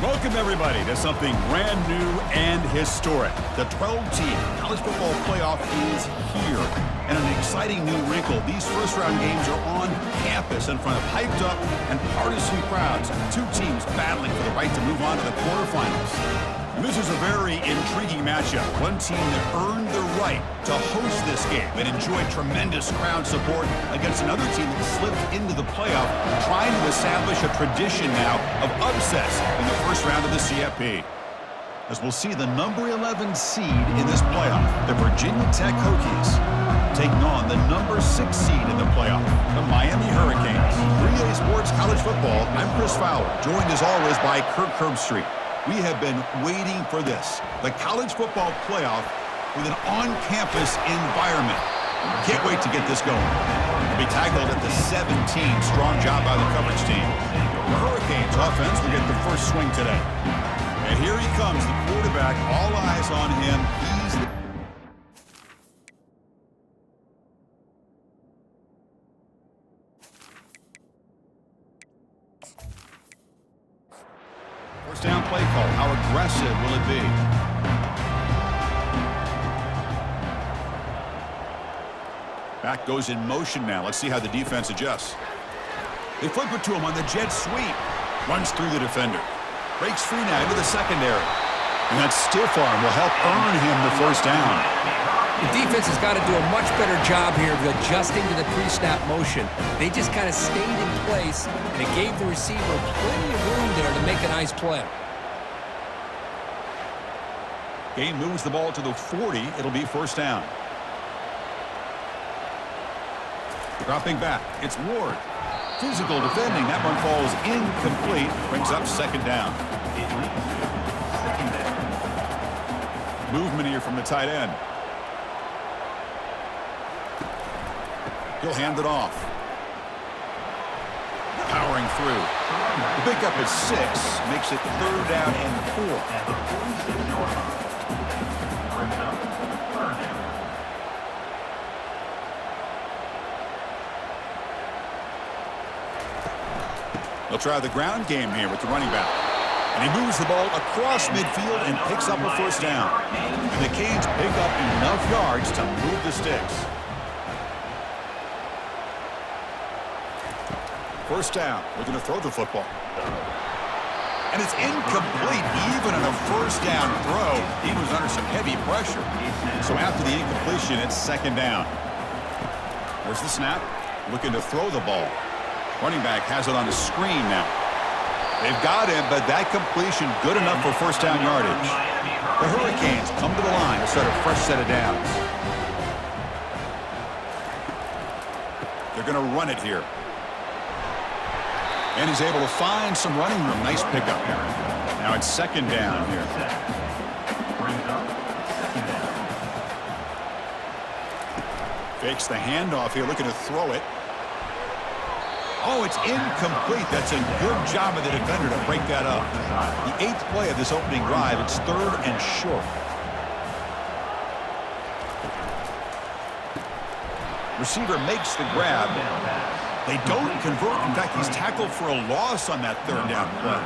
Welcome, everybody, to something brand new and historic. The 12-team college football playoff is here. And an exciting new wrinkle, these first-round games are on campus in front of hyped-up and partisan crowds. Two teams battling for the right to move on to the quarterfinals. And this is a very intriguing matchup. One team that earned the right to host this game and enjoyed tremendous crowd support against another team that slipped into the playoff, trying to establish a tradition now of upsets in the first round of the CFP. As we'll see the number 11 seed in this playoff, the Virginia Tech Hokies, taking on the number 6 seed in the playoff, the Miami Hurricanes. 3A Sports College Football, I'm Chris Fowler, joined as always by Kirk Herbstreit. We have been waiting for this, the college football playoff with an on-campus environment. Can't wait to get this going. We'll be tackled at the 17. Strong job by the coverage team. The Hurricanes offense will get the first swing today. And here he comes, the quarterback, all eyes on him. He's the first down play call. How aggressive will it be? Back goes in motion now. Let's see how the defense adjusts. They flip it to him on the jet sweep. Runs through the defender. Breaks free now into the secondary. And that stiff arm will help earn him the first down. The defense has got to do a much better job here of adjusting to the pre-snap motion. They just kind of stayed in place, and it gave the receiver plenty of room there to make a nice play. Gain moves the ball to the 40. It'll be first down. Dropping back. It's Ward. Physical defending. That one falls incomplete. Brings up second down. Movement here from the tight end. He'll hand it off. Powering through. The pickup is 6. Makes it third down and 4. They'll try the ground game here with the running back. And he moves the ball across midfield and picks up a first down. And the Canes pick up enough yards to move the sticks. First down. We're going to throw the football. And it's incomplete even on a first down throw. He was under some heavy pressure. So after the incompletion, it's second down. There's the snap. Looking to throw the ball. Running back has it on the screen now. They've got him, but that completion good enough for first down yardage. The Hurricanes come to the line to start a fresh set of downs. They're going to run it here. And he's able to find some running room. Nice pickup. Now it's second down here. Fakes the handoff here, looking to throw it. Oh, it's incomplete. That's a good job of the defender to break that up. The 8th play of this opening drive, it's third and short. Receiver makes the grab. They don't convert. In fact, he's tackled for a loss on that third down play.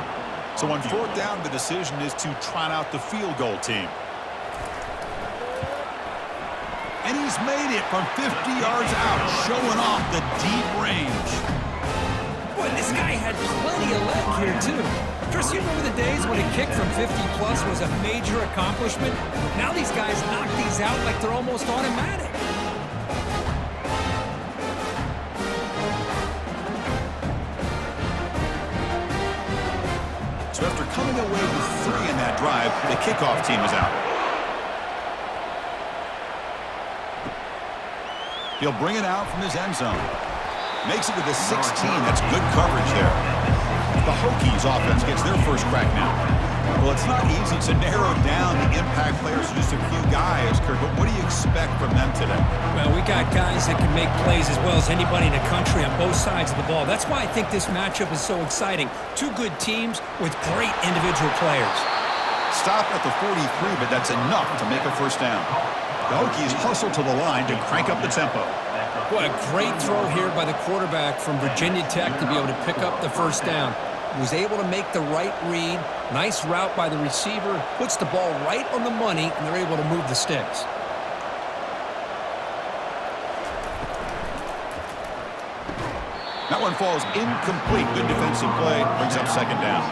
So on fourth down, the decision is to trot out the field goal team. And he's made it from 50 yards out, showing off the deep range. Boy, this guy had plenty of leg here, too. Chris, you remember the days when a kick from 50-plus was a major accomplishment? Now these guys knock these out like they're almost automatic. So after coming away with 3 in that drive, the kickoff team is out. He'll bring it out from his end zone. Makes it to the 16. That's good coverage there. The Hokies offense gets their first crack now. Well, it's not easy to narrow down the impact players to just a few guys, Kirk, but what do you expect from them today? Well, we got guys that can make plays as well as anybody in the country on both sides of the ball. That's why I think this matchup is so exciting. Two good teams with great individual players. Stop at the 43, but that's enough to make a first down. The Hokies hustle to the line to crank up the tempo. What a great throw here by the quarterback from Virginia Tech to be able to pick up the first down. was able to make the right read. Nice route by the receiver. Puts the ball right on the money, and they're able to move the sticks. That one falls incomplete. Good defensive play. Brings up second down.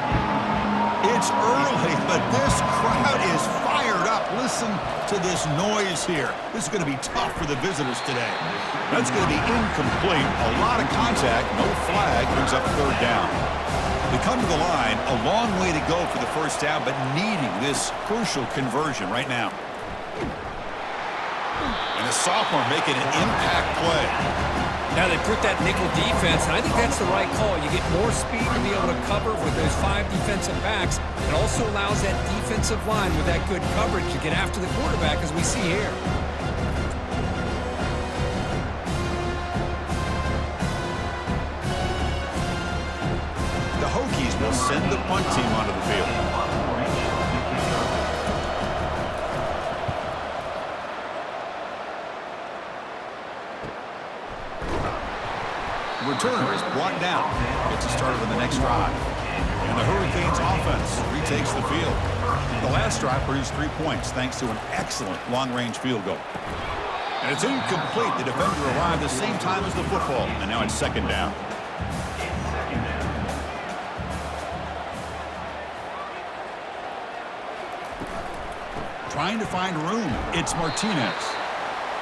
It's early, but this crowd is fired up. Listen to this noise here. This is going to be tough for the visitors today. That's going to be incomplete. A lot of contact. No flag. Brings up third down. They come to the line. A long way to go for the first down, but needing this crucial conversion right now. And the sophomore making an impact play. Now they put that nickel defense, and I think that's the right call. You get more speed to be able to cover with those 5 defensive backs. It also allows that defensive line with that good coverage to get after the quarterback, as we see here. The Hokies will send the punt team onto the field. Returner is brought down. Gets us started on the next drive. And the Hurricanes offense retakes the field. The last drive produced 3 points thanks to an excellent long-range field goal. And it's incomplete. The defender arrived the same time as the football. And now it's second down. Trying to find room. It's Martinez.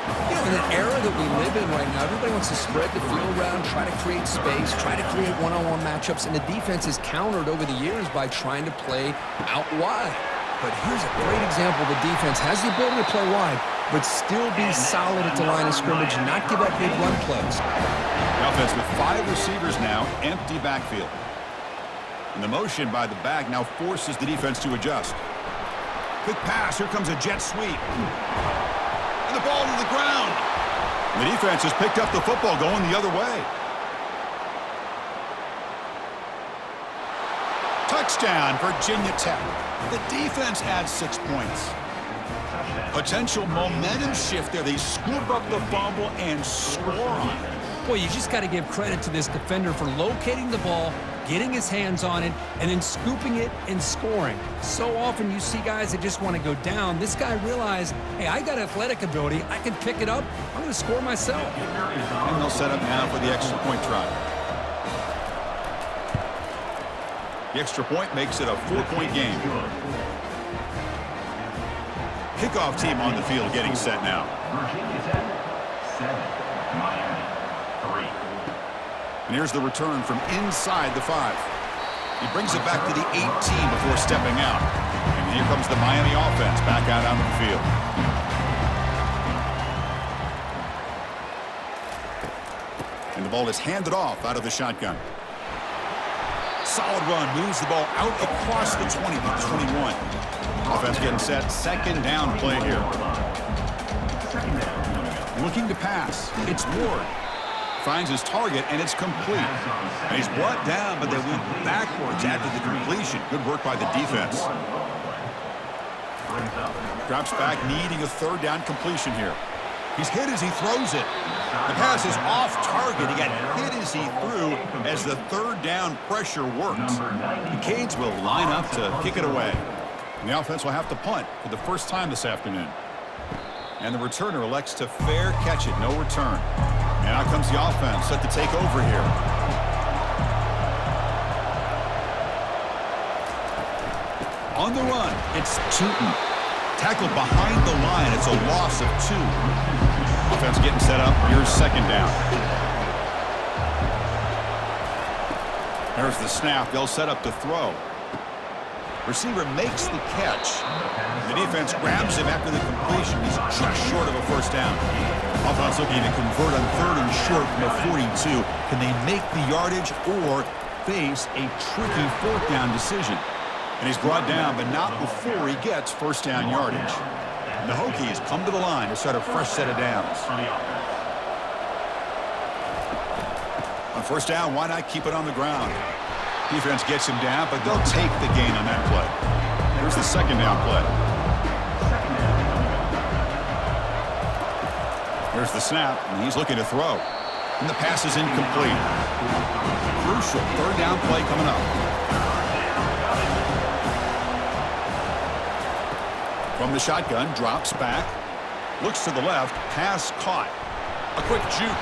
You know, in an era that we live in right now, everybody wants to spread the field around, try to create space, try to create one-on-one matchups, and the defense is countered over the years by trying to play out wide. But here's a great example. The defense has the ability to play wide, but still be solid at the line of scrimmage and not give up big run plays. The offense with 5 receivers now, empty backfield. And the motion by the back now forces the defense to adjust. Quick pass, here comes a jet sweep. And the ball to the ground. The defense has picked up the football going the other way. Touchdown, Virginia Tech. The defense adds 6 points. Potential momentum shift there. They scoop up the fumble and score on it. Boy, you just got to give credit to this defender for locating the ball, getting his hands on it, and then scooping it and scoring. So often you see guys that just want to go down. This guy realized, hey, I got athletic ability. I can pick it up. I'm going to score myself. And they'll set up now for the extra point try. The extra point makes it a 4-point game. Kickoff team on the field getting set now. Virginia Tech, 7, Miami, 3. And here's the return from inside the 5. He brings it back to the 18 before stepping out. And here comes the Miami offense back out onto the field. And the ball is handed off out of the shotgun. Solid run, moves the ball out across the 20 to the 21. Offense getting set, second down play here. Looking to pass, it's Ward. Finds his target, and it's complete. And he's brought down, but they went backwards after the completion. Good work by the defense. Drops back, needing a third down completion here. He's hit as he throws it. The pass is off target. He got hit as he threw as the third down pressure worked. The Canes will line up to kick it away. And the offense will have to punt for the first time this afternoon. And the returner elects to fair catch it, no return. And out comes the offense, set to take over here. On the run, it's Tootin. Tackled behind the line, it's a loss of 2. Offense getting set up, here's second down. There's the snap, they'll set up to throw. Receiver makes the catch. The defense grabs him after the completion. He's just short of a first down. Offense looking to convert on 3rd and short from a 42. Can they make the yardage or face a tricky 4th down decision? And he's brought down, but not before he gets first down yardage. And the Hokies come to the line to start a fresh set of downs. On first down, why not keep it on the ground? Defense gets him down, but they'll take the gain on that play. Here's the second down play. Here's the snap, and he's looking to throw. And the pass is incomplete. Crucial third down play coming up. From the shotgun, drops back. Looks to the left, pass caught. A quick juke.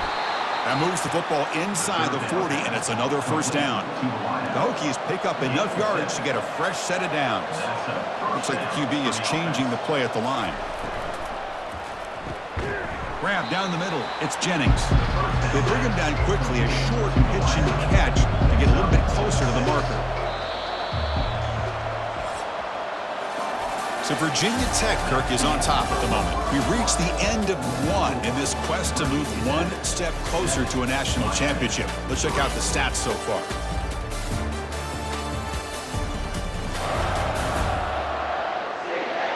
That moves the football inside the 40, and it's another first down. The Hokies pick up enough yardage to get a fresh set of downs. Looks like the QB is changing the play at the line. Grab down the middle. It's Jennings. They bring him down quickly, a short pitch and catch to get a little bit closer to the marker. So Virginia Tech, Kirk, is on top at the moment. We've reached the end of one in this quest to move one step closer to a national championship. Let's check out the stats so far.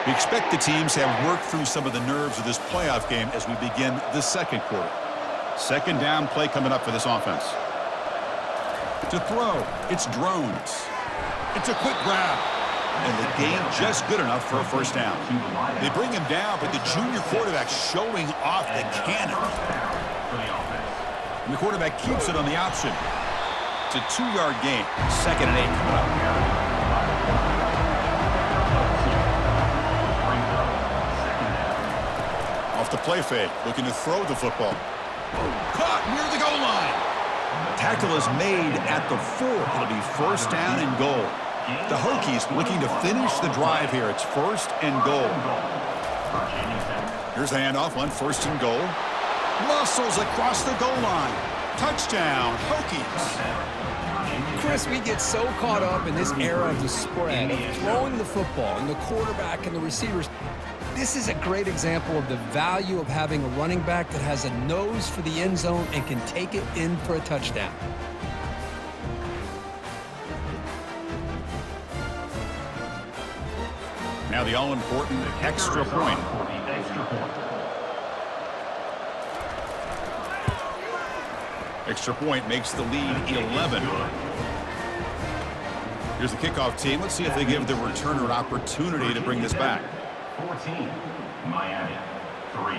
We expect the teams to have worked through some of the nerves of this playoff game as we begin the second quarter. Second down play coming up for this offense. To throw, it's Drones. It's a quick grab. And the gain just good enough for a first down. They bring him down, but the junior quarterback showing off the cannon. And the quarterback keeps it on the option. It's a 2-yard gain. 2nd and 8 coming up. Off the play fake, looking to throw the football. Caught near the goal line. Tackle is made at the 4. It'll be first down and goal. The Hokies looking to finish the drive here. It's first and goal. Here's the handoff on first and goal. Muscles across the goal line. Touchdown, Hokies. Chris, we get so caught up in this era of the spread, of throwing the football, and the quarterback and the receivers. This is a great example of the value of having a running back that has a nose for the end zone and can take it in for a touchdown. Now the all-important extra point. Extra point makes the lead 11. Here's the kickoff team. Let's see if they give the returner an opportunity to bring this back. 14, Miami, 3.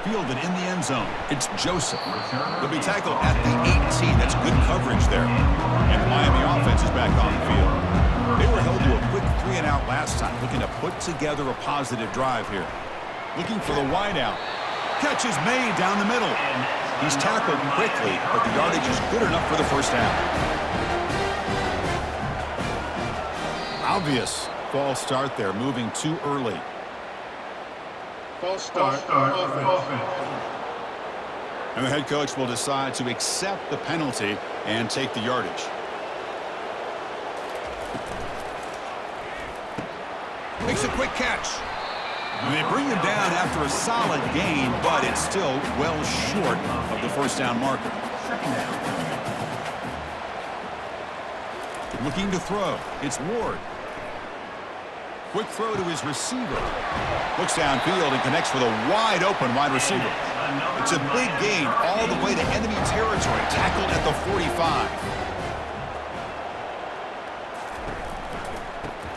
Fielded in the end zone. It's Joseph. He'll be tackled at the 18. That's good coverage there. And the Miami offense is back on the field. They were held to a quick 3-and-out last time, looking to put together a positive drive here. Looking for the wideout. Catch is made down the middle. He's tackled quickly, but the yardage is good enough for the first down. Obvious false start there, moving too early. False start, offense. And the head coach will decide to accept the penalty and take the yardage. Makes a quick catch. And they bring him down after a solid gain, but it's still well short of the first down marker. Looking to throw. It's Ward. Quick throw to his receiver. Looks downfield and connects with a wide open wide receiver. It's a big gain all the way to enemy territory. Tackled at the 45.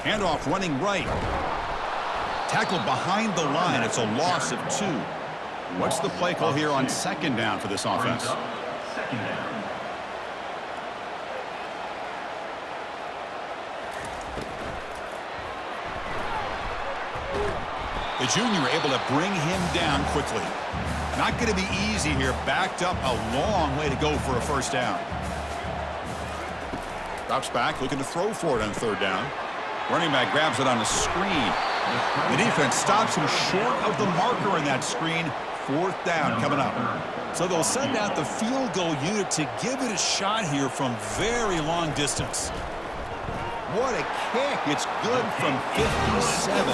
Handoff running right. Tackled behind the line. It's a loss of 2. What's the play call here on second down for this offense? Second down. The junior able to bring him down quickly. Not going to be easy here. Backed up a long way to go for a first down. Drops back, looking to throw for it on third down. Running back grabs it on a screen. The defense stops him short of the marker in that screen. Fourth down coming up. So they'll send out the field goal unit to give it a shot here from very long distance. What a kick. It's good from 57.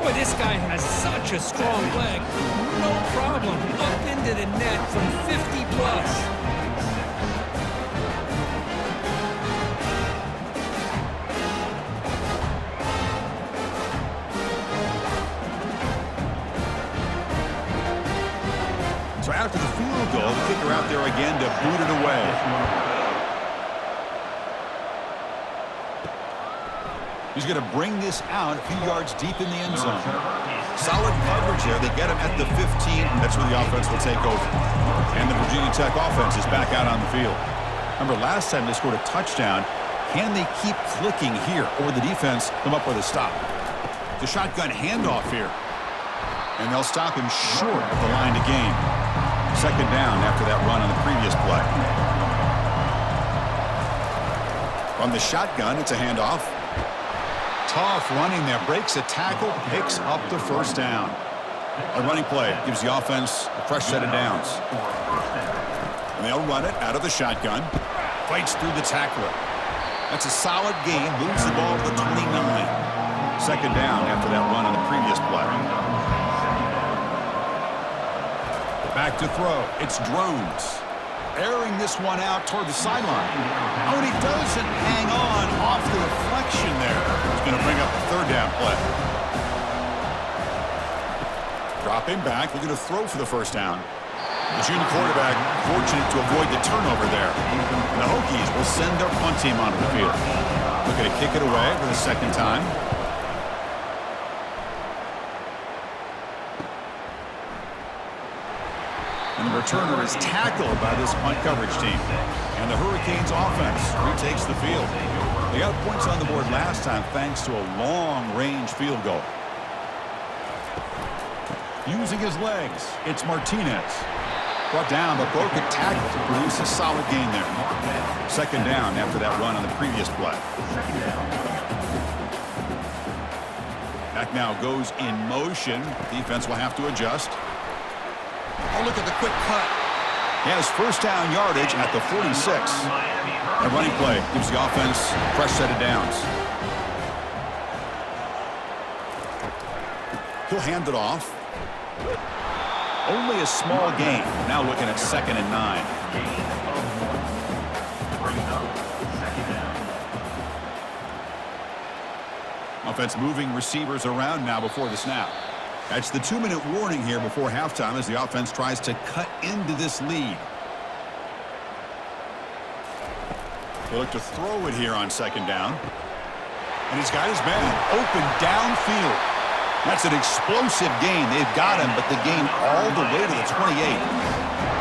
Boy, this guy has such a strong leg. No problem. Up into the net from 50 plus. So after the field goal, the kicker out there again to boot it away. He's going to bring this out a few yards deep in the end zone. Solid coverage there. They get him at the 15. That's where the offense will take over. And the Virginia Tech offense is back out on the field. Remember, last time they scored a touchdown. Can they keep clicking here, or the defense come up with a stop? The shotgun handoff here. And they'll stop him short of the line to gain. Second down after that run on the previous play. From the shotgun, it's a handoff. Tough running there. Breaks a tackle, picks up the first down. A running play gives the offense a fresh set of downs. And they'll run it out of the shotgun. Fights through the tackler. That's a solid gain. Moves the ball to the 29. Second down after that run on the previous play. Back to throw. It's Drones. Airing this one out toward the sideline. Oh, and he doesn't hang on off the deflection there. He's going to bring up the third down play. Dropping back, looking to throw for the first down. The junior quarterback fortunate to avoid the turnover there. And the Hokies will send their punt team onto the field. Looking to kick it away for the second time. And the returner is tackled by this punt coverage team. And the Hurricanes offense retakes the field. They got points on the board last time thanks to a long-range field goal. Using his legs, it's Martinez. Brought down, but broke a tackle to produce a solid gain there. Second down after that run on the previous play. Back now goes in motion. Defense will have to adjust. Oh, look at the quick cut. He has first down yardage at the 46. A running play gives the offense a fresh set of downs. He'll hand it off. Only a small gain. Now looking at 2nd and 9. Offense moving receivers around now before the snap. That's the 2-minute warning here before halftime as the offense tries to cut into this lead. They look to throw it here on second down. And he's got his man open downfield. That's an explosive gain. They've got him, but the gain all the way to the 28.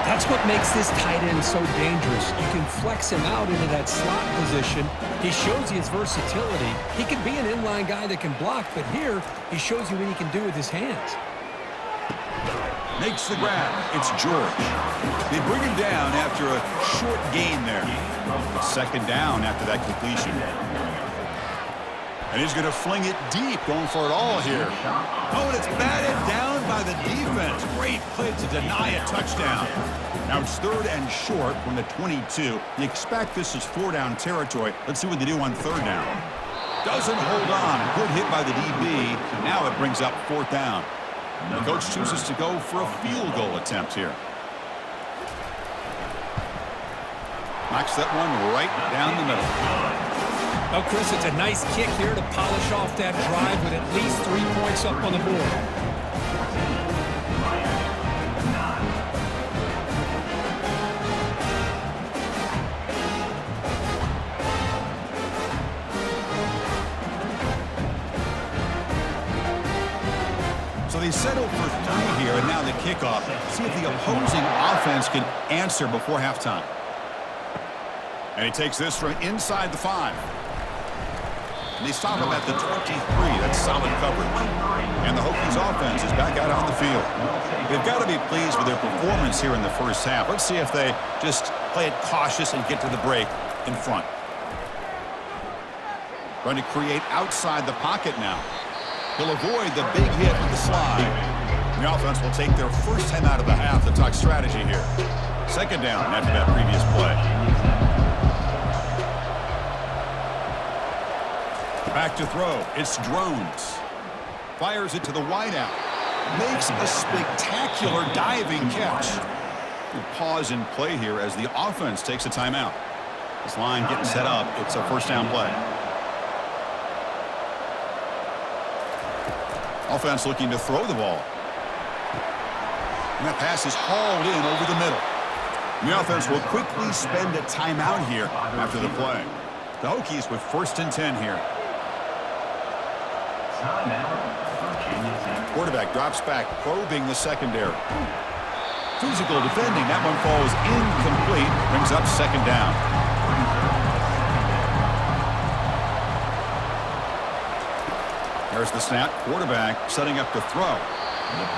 That's what makes this tight end so dangerous. You can flex him out into that slot position. He shows you his versatility. He can be an inline guy that can block, but here he shows you what he can do with his hands. Makes the grab. It's George. They bring him down after a short gain there. Second down after that completion. And he's going to fling it deep, going for it all here. Oh, and it's batted down by the defense. Great play to deny a touchdown. Now it's 3rd and short from the 22. You expect this is 4-down territory. Let's see what they do on 3rd down. Doesn't hold on. Good hit by the DB. Now it brings up 4th down. The coach chooses to go for a field goal attempt here. Knocks that one right down the middle. Oh, Chris, it's a nice kick here to polish off that drive with at least 3 points up on the board. So they settle for 3 here, and now the kickoff. See if the opposing offense can answer before halftime. And he takes this from inside the 5. And they stop him at the 23. That's solid coverage. And the Hokies offense is back out on the field. They've got to be pleased with their performance here in the first half. Let's see if they just play it cautious and get to the break in front. Trying to create outside the pocket now. He'll avoid the big hit with the slide. The offense will take their first time out of the half to talk strategy here. Second down after that previous play. Back to throw. It's Drones. Fires it to the wideout. Makes a spectacular diving catch. We'll pause and play here as the offense takes a timeout. This line getting set up. It's a first down play. Offense looking to throw the ball. And that pass is hauled in over the middle. And the offense will quickly spend a timeout here after the play. The Hokies with 1st and 10 here. Timeout, Virginia Tech. Quarterback drops back, probing the secondary. Physical defending. That one falls incomplete. Brings up second down. There's the snap. Quarterback setting up to throw.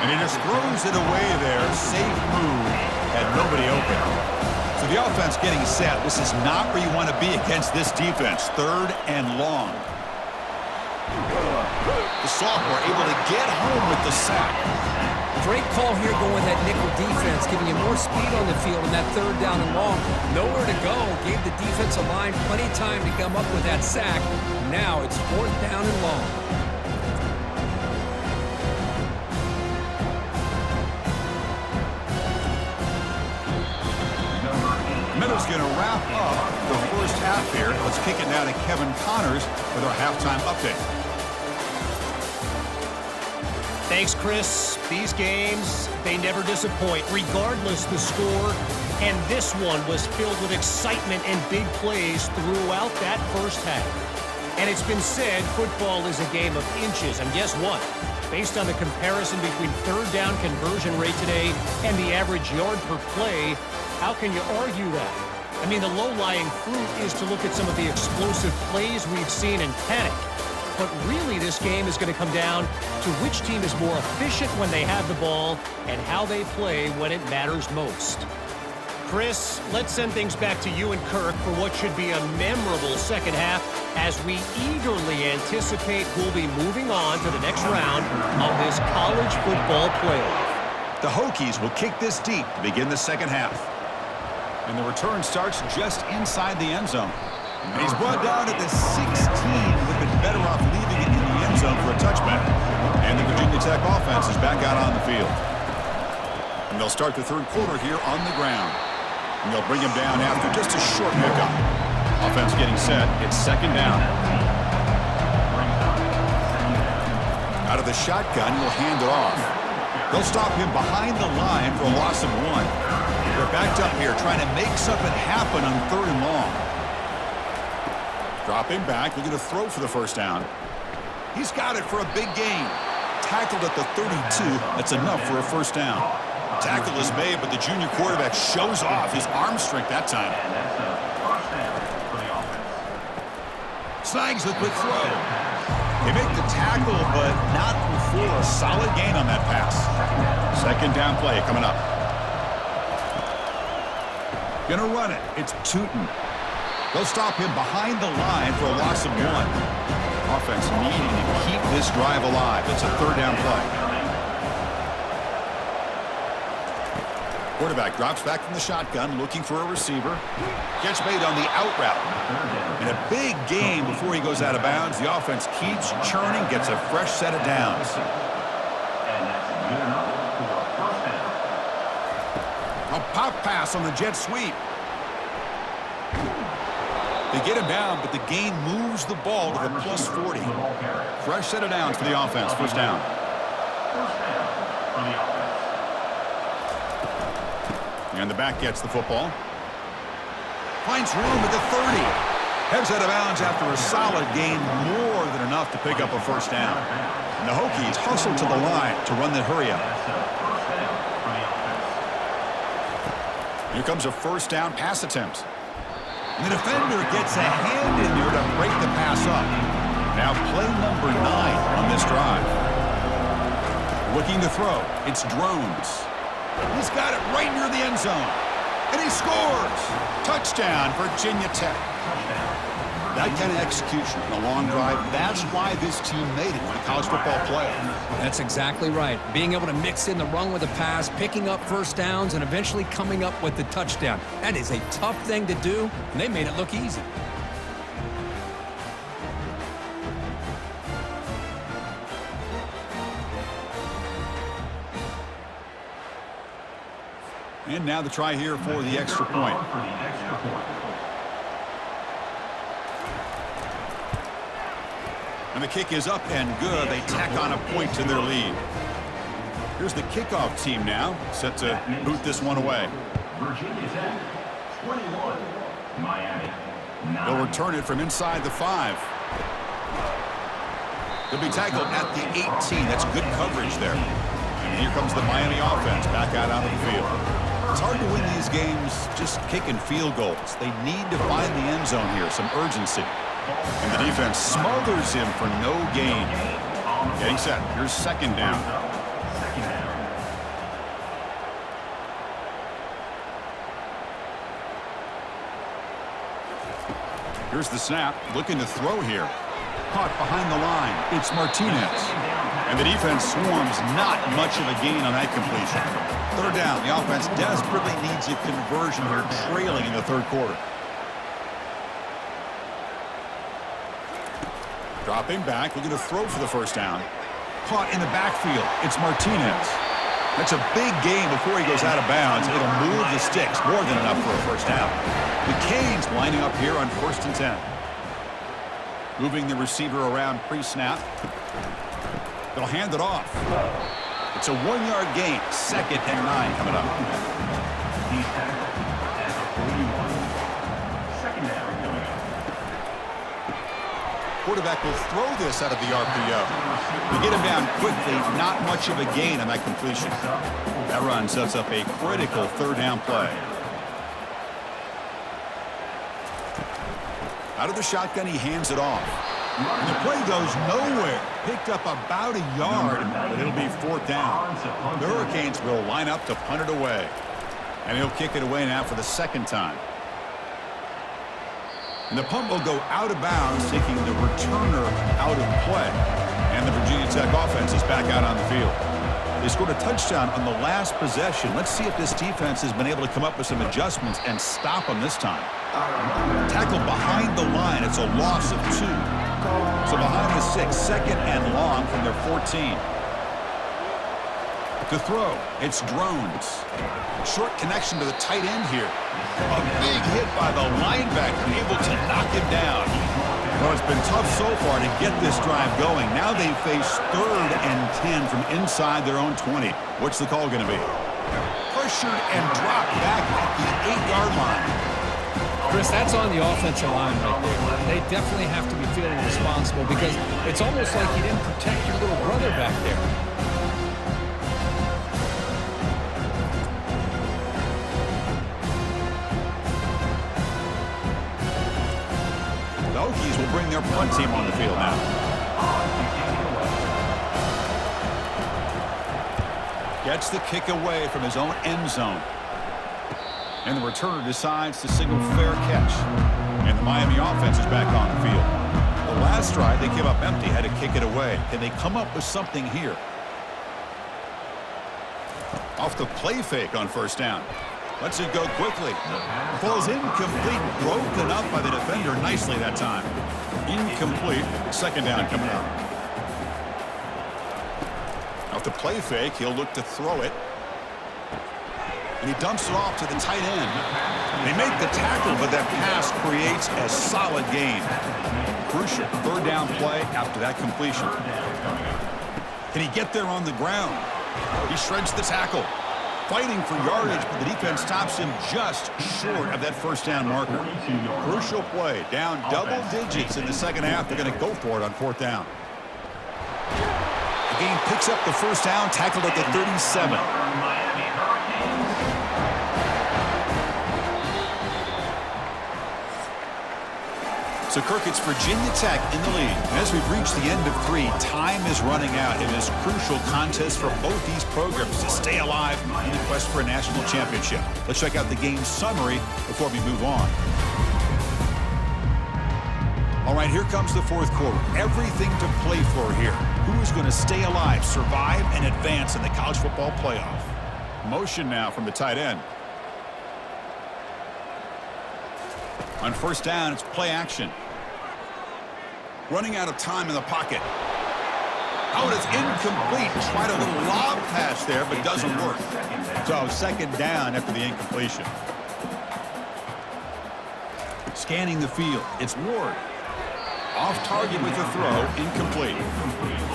And he just throws it away there. Safe move. Had nobody open. So the offense getting set. This is not where you want to be against this defense. 3rd and long. The sophomore able to get home with the sack. Great call here going with that nickel defense, giving you more speed on the field in that 3rd down and long. Nowhere to go. Gave the defensive line plenty of time to come up with that sack. Now it's 4th down and long. Miller's going to wrap up the first half here. Let's kick it now to Kevin Connors with our halftime update. Thanks, Chris. These games, they never disappoint, regardless the score. And this one was filled with excitement and big plays throughout that first half. And it's been said football is a game of inches. And guess what? Based on the comparison between 3rd down conversion rate today and the average yard per play, how can you argue that? I mean, the low-lying fruit is to look at some of the explosive plays we've seen in panic. But really, this game is going to come down to which team is more efficient when they have the ball and how they play when it matters most. Chris, let's send things back to you and Kirk for what should be a memorable second half as we eagerly anticipate who'll be moving on to the next round of this college football playoff. The Hokies will kick this deep to begin the second half. And the return starts just inside the end zone. And he's brought down at the 16. Would have been better off leaving it in the end zone for a touchback. And the Virginia Tech offense is back out on the field. And they'll start the 3rd quarter here on the ground. And they'll bring him down after just a short pickup. Offense getting set. It's 2nd down. Out of the shotgun, he'll hand it off. They'll stop him behind the line for a loss of 1. They're backed up here trying to make something happen on 3rd and long. Dropping back, looking to throw for the first down. He's got it for a big gain. Tackled at the 32. That's enough for a first down. The tackle is made, but the junior quarterback shows off his arm strength that time. Snags the quick throw. They make the tackle, but not before a solid gain on that pass. 2nd down play coming up. Gonna run it. It's Tootin. They'll stop him behind the line for a loss of 1. Offense needing to keep this drive alive. It's a 3rd down play. Quarterback drops back from the shotgun, looking for a receiver. Catch made on the out route. And a big gain before he goes out of bounds. The offense keeps churning, gets a fresh set of downs. A pop pass on the jet sweep. They get him down, but the gain moves the ball to the plus 40. Fresh set of downs for the offense. First down. And the back gets the football. Finds room at the 30. Heads out of bounds after a solid gain, more than enough to pick up a first down. And the Hokies hustle to the line to run the hurry-up. Here comes a first down pass attempt. And the defender gets a hand in there to break the pass up. Now play number 9 on this drive. Looking to throw. It's Drones. He's got it right near the end zone. And he scores. Touchdown, Virginia Tech. That kind of execution in a long drive, that's why this team made it to the college football playoff. That's exactly right. Being able to mix in the run with the pass, picking up first downs, and eventually coming up with the touchdown. That is a tough thing to do, and they made it look easy. And now the try here for the extra point. And the kick is up and good. They tack on a point to their lead. Here's the kickoff team now, set to boot this one away. Virginia Tech, 21. Miami, 9. They'll return it from inside the 5. He'll be tackled at the 18. That's good coverage there. And here comes the Miami offense back out onto the field. It's hard to win these games just kicking field goals. They need to find the end zone here, some urgency. And the defense smothers him for no gain. Getting set. Here's second down. Here's the snap. Looking to throw here. Caught behind the line. It's Martinez. And the defense swarms, not much of a gain on that completion. Third down. The offense desperately needs a conversion here, trailing in the third quarter. Dropping back, looking to throw for the first down. Caught in the backfield. It's Martinez. That's a big gain before he goes out of bounds. It'll move the sticks, more than enough for a first down. The Canes lining up here on 1st and 10. Moving the receiver around pre-snap. They'll hand it off. It's a 1-yard gain. 2nd and 9 coming up. He's tackled at the 41. Second down coming up. Quarterback will throw this out of the RPO. We get him down quickly. Not much of a gain on that completion. That run sets up a critical third down play. Out of the shotgun, he hands it off. And the play goes nowhere. Picked up about a yard, but it'll be 4th down. The Hurricanes will line up to punt it away. And he'll kick it away now for the 2nd time. And the punt will go out of bounds, taking the returner out of play. And the Virginia Tech offense is back out on the field. They scored a touchdown on the last possession. Let's see if this defense has been able to come up with some adjustments and stop them this time. Tackled behind the line. It's a loss of 2. So behind the 6, 2nd and long from their 14. To throw, it's Drones. Short connection to the tight end here. A big hit by the linebacker, able to knock him down. Well, it's been tough so far to get this drive going. Now they face 3rd and 10 from inside their own 20. What's the call going to be? Pressured and dropped back at the 8-yard line. Chris, that's on the offensive line right there. They definitely have to be feeling responsible because it's almost like you didn't protect your little brother back there. The Hokies will bring their punt team on the field now. Gets the kick away from his own end zone. And the returner decides to signal fair catch. And the Miami offense is back on the field. The last drive, they came up empty, had to kick it away. Can they come up with something here? Off the play fake on 1st down. Lets it go quickly. Falls incomplete, broken up by the defender nicely that time. Incomplete. 2nd down coming up. Off the play fake, he'll look to throw it. And he dumps it off to the tight end. They make the tackle, but that pass creates a solid gain. Crucial 3rd down play after that completion. Can he get there on the ground? He shreds the tackle. Fighting for yardage, but the defense stops him just short of that 1st down marker. Crucial play. Down double digits in the 2nd half. They're going to go for it on 4th down. The game picks up the 1st down, tackled at the 37. So, Kirk, it's Virginia Tech in the lead. As we've reached the end of 3, time is running out in this crucial contest for both these programs to stay alive in the quest for a national championship. Let's check out the game summary before we move on. All right, here comes the 4th quarter. Everything to play for here. Who is going to stay alive, survive, and advance in the college football playoff? Motion now from the tight end. On 1st down, it's play action. Running out of time in the pocket. Oh, it's incomplete. Tried a little lob pass there, but doesn't work. So 2nd down after the incompletion. Scanning the field. It's Ward. Off target with the throw. Incomplete.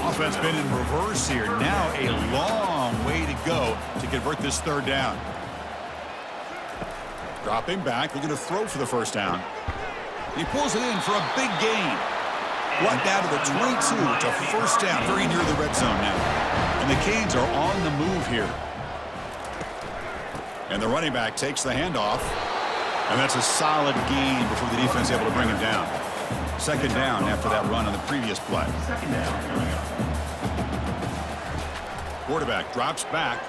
Offense been in reverse here. Now a long way to go to convert this 3rd down. Dropping back. Looking to throw for the 1st down. He pulls it in for a big gain. Brought down to the 22 to first down, very near the red zone now. And the Canes are on the move here. And the running back takes the handoff. And that's a solid gain before the defense is able to bring him down. Second down after that run on the previous play. Second down coming up. Quarterback drops back.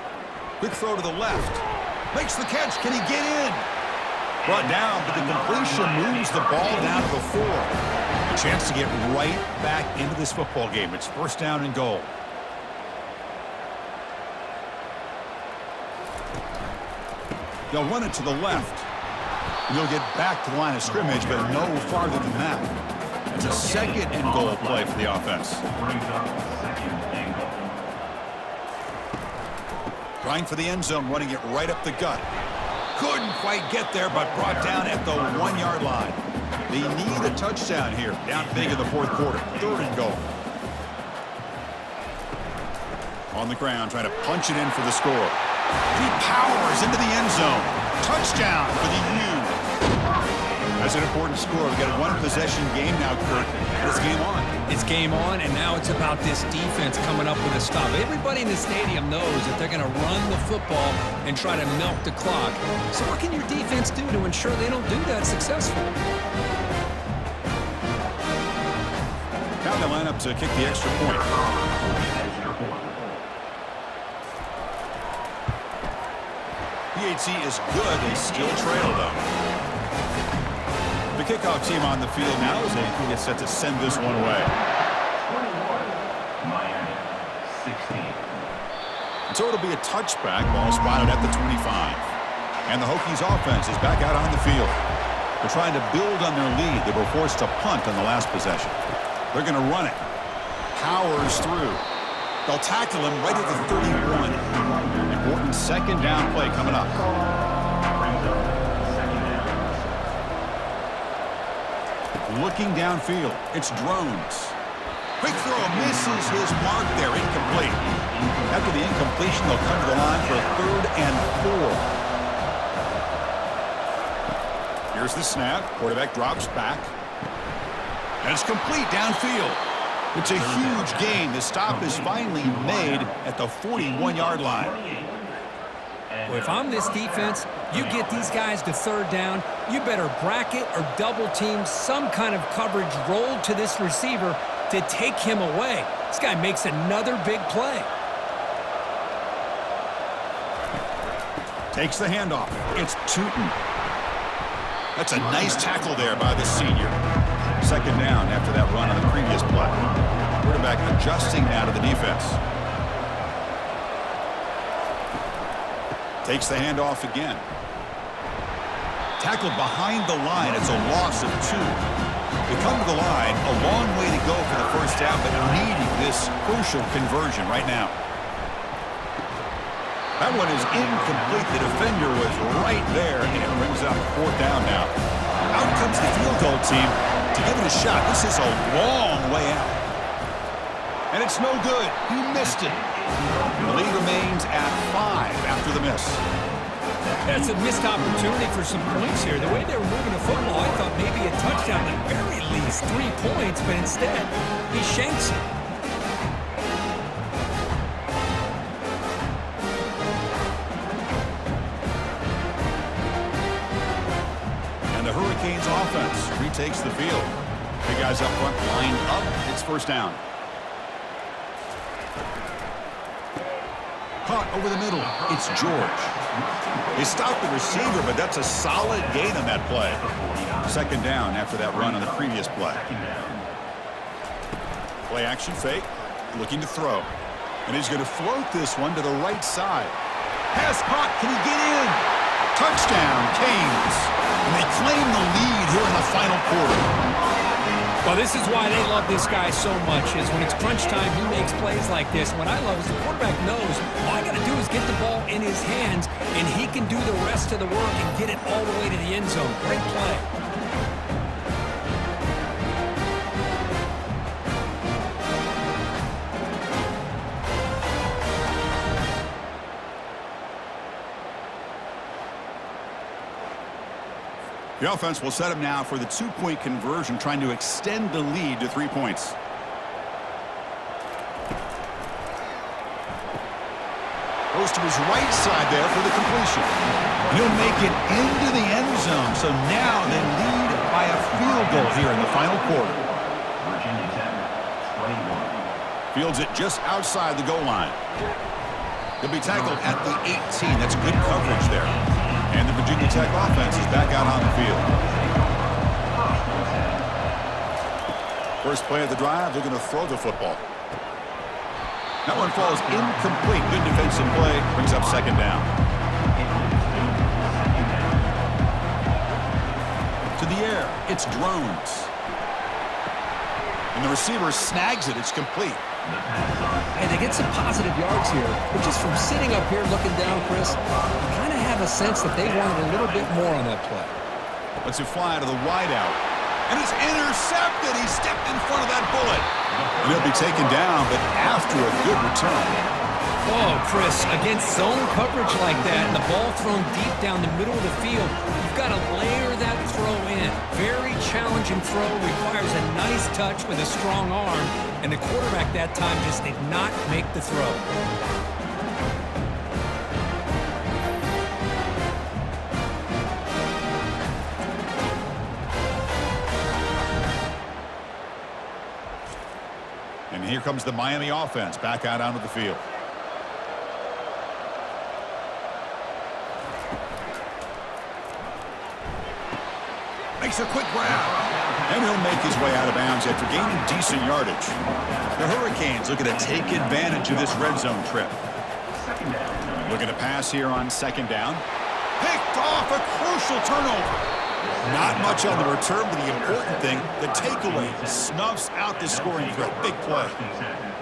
Quick throw to the left. Makes the catch. Can he get in? Brought down, but the completion moves the ball down to the 4. A chance to get right back into this football game. It's first down and goal. They'll run it to the left. And they'll get back to the line of scrimmage, but no farther than that. It's a second and goal play for the offense. Brings up second and goal. Trying for the end zone, running it right up the gut. Couldn't quite get there, but brought down at the 1-yard line. They need a touchdown here. Down big in the fourth quarter. Third and goal. On the ground, trying to punch it in for the score. He powers into the end zone. Touchdown for the U. That's an important score. We've got a one-possession game now, Kirk. It's game on. It's game on, and now it's about this defense coming up with a stop. Everybody in the stadium knows that they're going to run the football and try to milk the clock. So what can your defense do to ensure they don't do that successfully? Now they line up to kick the extra point. PHC is good. They still trail, though. The kickoff team on the field now as they get set to send this one away. 21, Miami, 16. And so it'll be a touchback. Ball spotted at the 25. And the Hokies offense is back out on the field. They're trying to build on their lead. They were forced to punt on the last possession. They're going to run it. Powers through. They'll tackle him right at the 31. Important second down play coming up. Brings up second down. Looking downfield. It's Drones. Quick throw misses his mark there. Incomplete. After the incompletion, they'll come to the line for a 3rd and 4. Here's the snap. Quarterback drops back. And it's complete downfield. It's a huge gain. The stop is finally made at the 41-yard line. Well, if I'm this defense, you get these guys to 3rd down, you better bracket or double team some kind of coverage rolled to this receiver to take him away. This guy makes another big play. Takes the handoff. It's Tootin. That's a nice tackle there by the senior. Second down after that run on the previous play. Quarterback adjusting now to the defense. Takes the handoff again. Tackled behind the line. It's a loss of 2. They come to the line, a long way to go for the first down, but needing this crucial conversion right now. That one is incomplete. The defender was right there, and it brings up 4th down now. Out comes the field goal team to give it a shot. This is a long way out. And it's no good. He missed it. The lead remains at 5 after the miss. That's a missed opportunity for some points here. The way they were moving the football, I thought maybe a touchdown, at very least 3 points, but instead, he shanks it. And the Hurricanes offense retakes the field. The guys up front lined up. It's first down. Caught over the middle. It's George. They stopped the receiver, but that's a solid gain on that play. Second down after that run on the previous play. Play action fake. Looking to throw. And he's going to float this one to the right side. Pass caught. Can he get in? Touchdown, Canes. And they claim the lead here in the final quarter. Well, this is why they love this guy so much, is when it's crunch time, he makes plays like this. What I love is the quarterback knows all I got to do is get the ball in his hands, and he can do the rest of the work and get it all the way to the end zone. Great play. The offense will set him now for the 2-point conversion, trying to extend the lead to 3 points. Goes to his right side there for the completion. He'll make it into the end zone, so now they lead by a field goal here in the final quarter. Virginia Tech, 21. Fields it just outside the goal line. He'll be tackled at the 18. That's good coverage there. And the Virginia Tech offense is back out on the field. First play of the drive, they're going to throw the football. That one falls incomplete. Good defensive play. Brings up second down. To the air. It's Drones. And the receiver snags it. It's complete. Hey, they get some positive yards here, but just from sitting up here looking down, Chris, you kind of have a sense that they wanted a little bit more on that play. Lets it fly to the wideout. And it's intercepted. He stepped in front of that bullet. And he'll be taken down, but after a good return. Oh, Chris, against zone coverage like that, and the ball thrown deep down the middle of the field, you've got to layer that throw in. Very challenging throw, requires a nice touch with a strong arm, and the quarterback that time just did not make the throw. And here comes the Miami offense back out onto the field. Makes a quick grab. And he'll make his way out of bounds after gaining decent yardage. The Hurricanes looking to take advantage of this red zone trip. Looking to pass here on second down. Picked off, a crucial turnover. Not much on the return, but the important thing, the takeaway, snuffs out the scoring threat. Big play.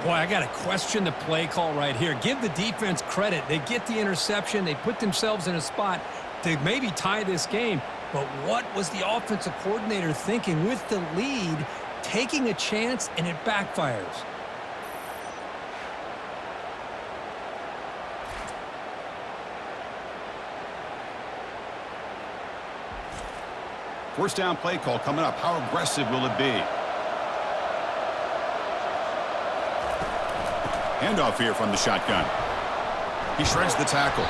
Boy, I got to question the play call right here. Give the defense credit. They get the interception. They put themselves in a spot to maybe tie this game. But what was the offensive coordinator thinking with the lead, taking a chance, and it backfires? First down play call coming up. How aggressive will it be? Handoff here from the shotgun. He shreds the tackle.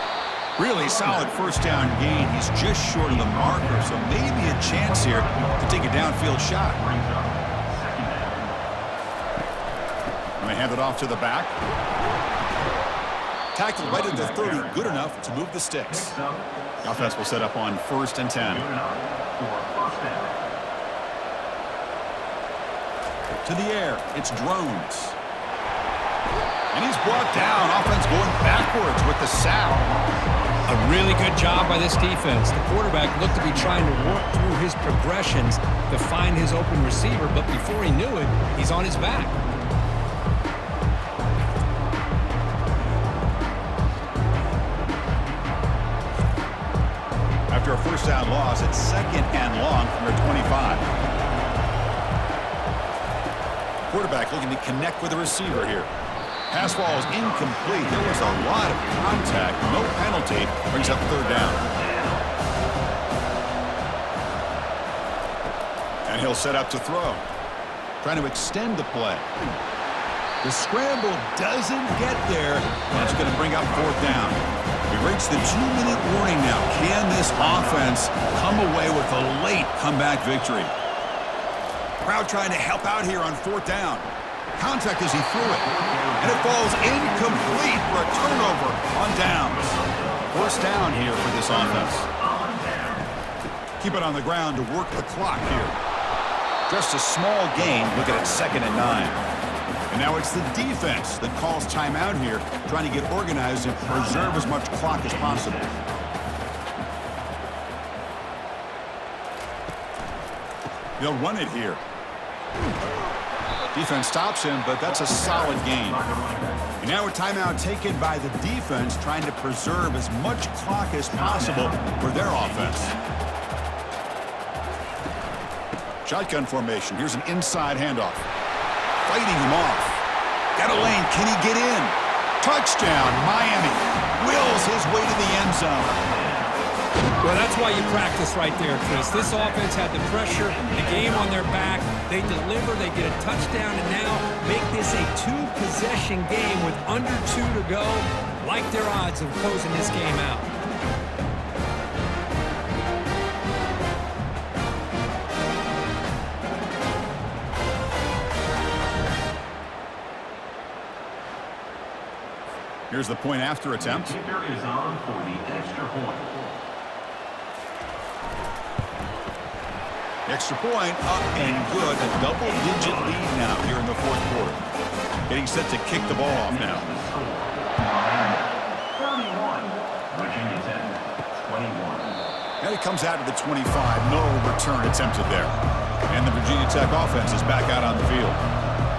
Really solid first down gain. He's just short of the marker, so maybe a chance here to take a downfield shot. Going to hand it off to the back. Tackle right at the 30. Good enough to move the sticks. The offense will set up on 1st and 10. To the air, it's Drones. And he's brought down. Offense going backwards with the sack. A really good job by this defense. The quarterback looked to be trying to work through his progressions to find his open receiver, but before he knew it, he's on his back. After a first down loss, it's 2nd and long from their 25. Quarterback looking to connect with the receiver here. Pass ball is incomplete. There was a lot of contact. No penalty. Brings up 3rd down. And he'll set up to throw. Trying to extend the play. The scramble doesn't get there. That's going to bring up 4th down. We've reached the 2-minute warning now. Can this offense come away with a late comeback victory? Crowd trying to help out here on 4th down. Contact as he threw it. And it falls incomplete for a turnover on downs. 1st down here for this offense. Keep it on the ground to work the clock here. Just a small gain. Look at it, 2nd and 9. And now it's the defense that calls timeout here, trying to get organized and preserve as much clock as possible. They'll run it here. Defense stops him, but that's a solid gain. And now a timeout taken by the defense, trying to preserve as much clock as possible for their offense. Shotgun formation. Here's an inside handoff. Fighting him off. Got a lane. Can he get in? Touchdown, Miami. Wills his way to the end zone. Well, that's why you practice right there, Chris. This offense had the pressure, the game on their back. They deliver, they get a touchdown, and now make this a two-possession game with under 2 to go. Like their odds of closing this game out. Here's the point after attempt. The kicker is on for the extra point. Extra point up and good. A double-digit lead now here in the fourth quarter. Getting set to kick the ball off now. 31. Virginia Tech, 21. And it comes out to the 25. No return attempted there. And the Virginia Tech offense is back out on the field.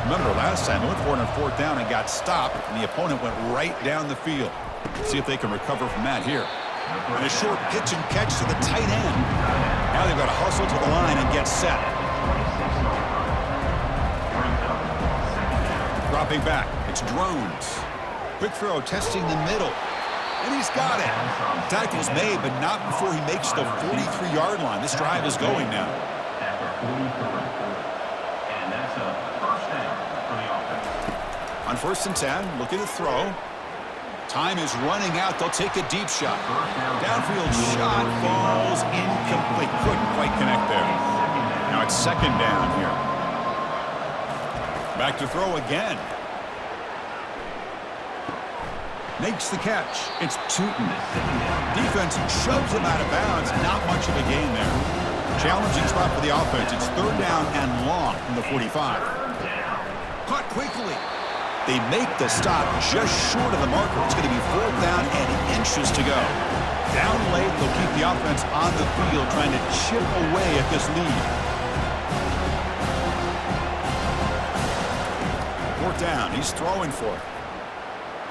Remember, last time they went for it on fourth down and got stopped, and the opponent went right down the field. Let's see if they can recover from that here. And a short pitch and catch to the tight end. Now they've got to hustle to the line and get set. Dropping back, it's Drones. Quick throw, testing the middle. And he's got it. Tackle's made, but not before he makes the 43-yard line. This drive is going now. After 43. And that's a first down for the offense. On 1st and 10, looking to throw. Time is running out. They'll take a deep shot. Downfield shot falls incomplete. Couldn't quite connect there. Now it's 2nd down here. Back to throw again. Makes the catch. It's Tootin. Defense shoves him out of bounds. Not much of a gain there. Challenging spot for the offense. It's 3rd down and long from the 45. Caught quickly. They make the stop just short of the marker. It's going to be 4th down and inches to go. Down late, they'll keep the offense on the field trying to chip away at this lead. 4th down. He's throwing for it.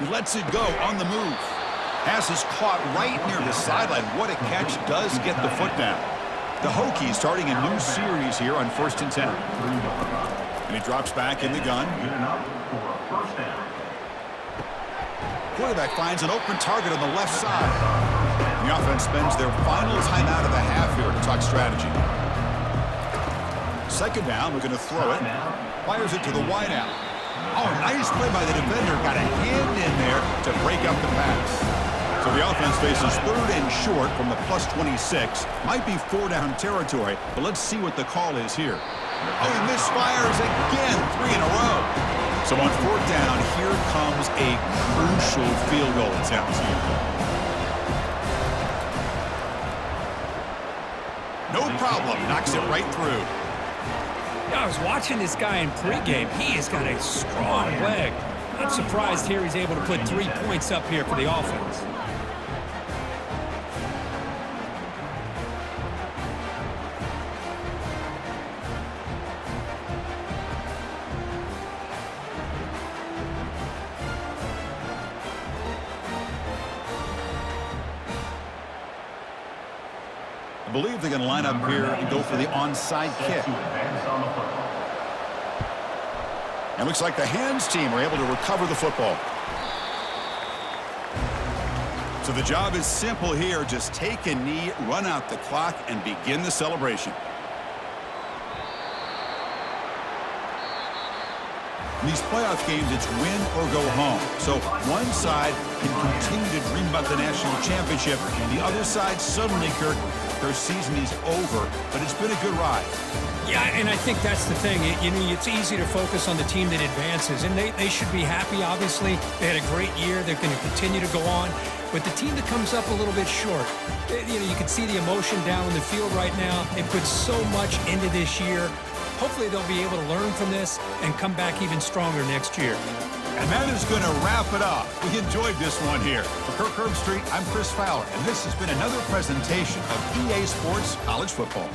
He lets it go on the move. Pass is caught right near the sideline. What a catch. Does get the foot down. The Hokies starting a new series here on 1st and 10. And he drops back in the gun. Good enough for a first down. Quarterback finds an open target on the left side. The offense spends their final timeout of the half here to talk strategy. 2nd down, we're going to throw it. Fires it to the wideout. Oh, nice play by the defender. Got a hand in there to break up the pass. So the offense faces 3rd and short from the +26. Might be 4-down territory, but let's see what the call is here. Oh, he misfires again, 3 in a row. So on 4th down, here comes a crucial field goal attempt. No problem, knocks it right through. Yeah, I was watching this guy in pregame. He has got a strong leg. Not surprised here he's able to put 3 points up here for the offense. I believe they're going to line up here and go for the onside kick. And looks like the hands team are able to recover the football. So the job is simple here. Just take a knee, run out the clock, and begin the celebration. In these playoff games, it's win or go home. So one side can continue to dream about the national championship. The other side suddenly, Kirk, their season is over, but it's been a good ride. Yeah, and I think that's the thing. You know, it's easy to focus on the team that advances, and they should be happy, obviously. They had a great year. They're going to continue to go on. But the team that comes up a little bit short, you know, you can see the emotion down in the field right now. They put so much into this year. Hopefully they'll be able to learn from this and come back even stronger next year. And that is going to wrap it up. We enjoyed this one here. For Kirk Herbstreit, I'm Chris Fowler, and this has been another presentation of EA Sports College Football.